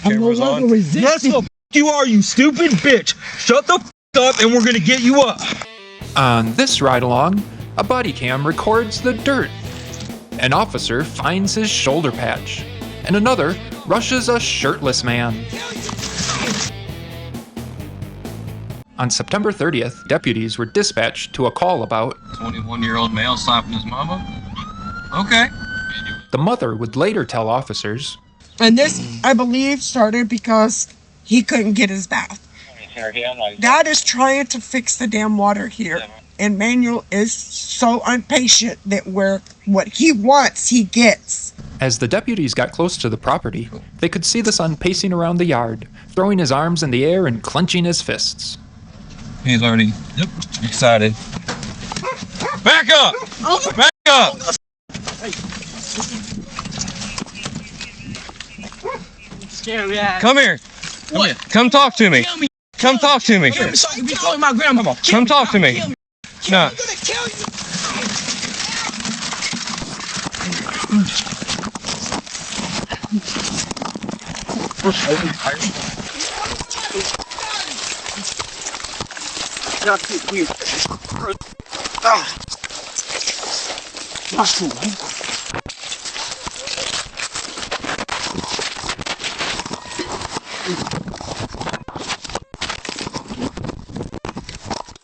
I'm no longer resisting. Yes, the f you are, you stupid bitch. Shut the f up and we're gonna get you up. On this ride-along, a body cam records the dirt. An officer finds his shoulder patch, and another rushes a shirtless man. On September 30th, deputies were dispatched to a call about 21-year-old male slapping his mama? Okay. the mother would later tell officers, And this, I believe, started because he couldn't get his bath. Dad is trying to fix the damn water here. And Manuel is so impatient that what he wants, he gets. As the deputies got close to the property, they could see the son pacing around the yard, throwing his arms in the air and clenching his fists. He's already excited. Back up! Back up! Come here. What? Come talk to me. Come talk to me. Kill me so I can be calling my grandmama. Come talk to me. No. I'm gonna kill you.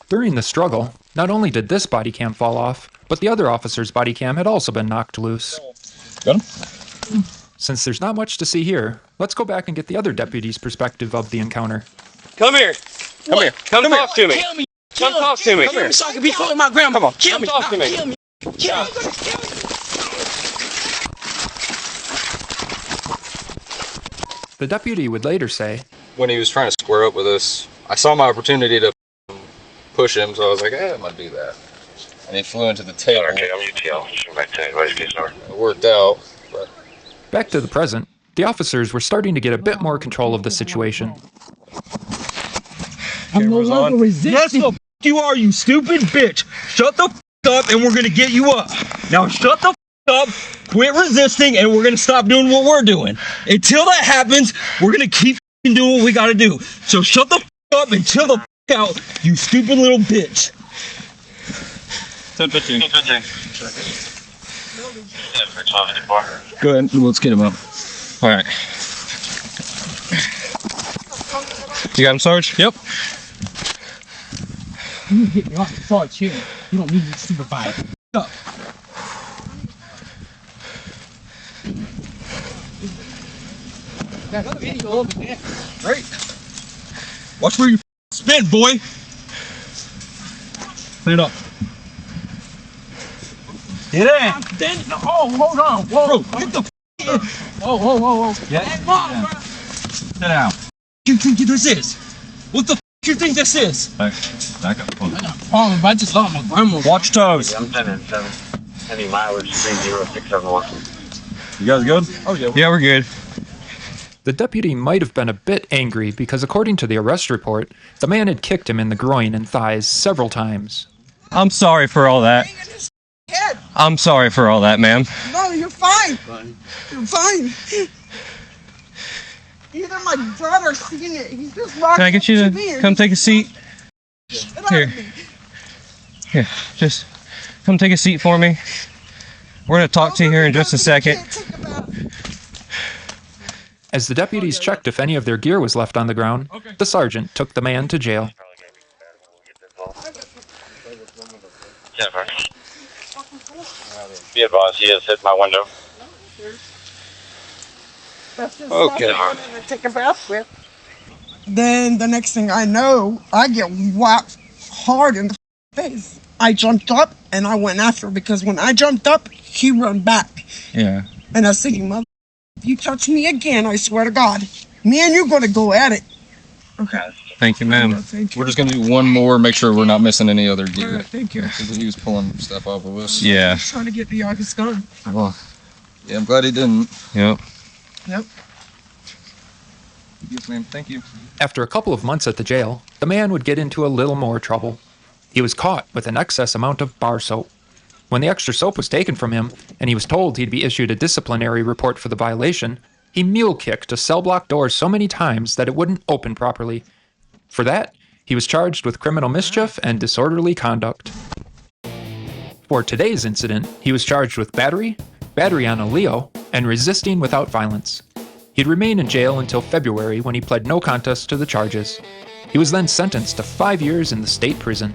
During the struggle, not only did this body cam fall off, but the other officer's body cam had also been knocked loose. Got him? Since there's not much to see here, let's go back and get the other deputy's perspective of the encounter. Come here. Come here. Come talk to me. Kill me. Come talk to me. Kill me so I can be calling my grandmama. Kill me. Come talk to me. Kill me. Kill me. I'm gonna kill you. The deputy would later say, when he was trying to square up with us, I saw my opportunity to push him, so I was like, I'm gonna do that. And he flew into the table. It worked out, but... Back to the present, the officers were starting to get a bit more control of the situation. I'm no longer resisting. Yes, the f you are, you stupid bitch. Shut the f up and we're gonna get you up. Now shut the f up, quit resisting, and we're gonna stop doing what we're doing. Until that happens, we're gonna keep doing what we gotta do. So shut the f up and chill the f out, you stupid little bitch. 10-15. Go ahead, let's get him up. Alright. You got him, Sarge? Yep. You get me off the front chair. You don't need to supervise. Up. That video over there. Right. Watch where you spin, boy. Clean it up. Get in. Oh, hold on. Whoa. Bro, get the f Whoa. Yeah. Hey, Mom, bro. Sit down. What do you think this is? What the f do you think this is? Back up. I got a problem, but I just lost my grandma. Watch toes. I'm 10-7. Any mileage 30671. You guys good? Oh, yeah. Yeah, we're good. The deputy might have been a bit angry because according to the arrest report, the man had kicked him in the groin and thighs several times. I'm sorry for all that. Head. I'm sorry for all that, ma'am. No, you're fine. You're fine. Either my brother seen it. He's just walking Can I get you up to me and come take a seat? Get out Here. of me. Here, just come take a seat for me. We're going to talk to you here in just a second. As the deputies checked if any of their gear was left on the ground, the sergeant took the man to jail. Be advised, he has hit my window. Okay. Take a bath with. Then the next thing I know, I get whacked hard in the face. I jumped up and I went after because when I jumped up, he ran back. Yeah. And I was thinking, mother, if you touch me again, I swear to God, me and you're gonna go at it. Okay. Thank you, ma'am. Thank you. We're just gonna do one more, make sure we're not missing any other gear. Alright, thank you. Because he was pulling stuff off of us. Yeah. He's trying to get the August gun. Well, yeah, I'm glad he didn't. Yep. Yep. Yes, ma'am. Thank you. After a couple of months at the jail, the man would get into a little more trouble. He was caught with an excess amount of bar soap. When the extra soap was taken from him, and he was told he'd be issued a disciplinary report for the violation, He mule-kicked a cell block door so many times that it wouldn't open properly. For that, he was charged with criminal mischief and disorderly conduct. For today's incident, he was charged with battery on a Leo, and resisting without violence. He'd remain in jail until February when he pled no contest to the charges. He was then sentenced to 5 years in the state prison.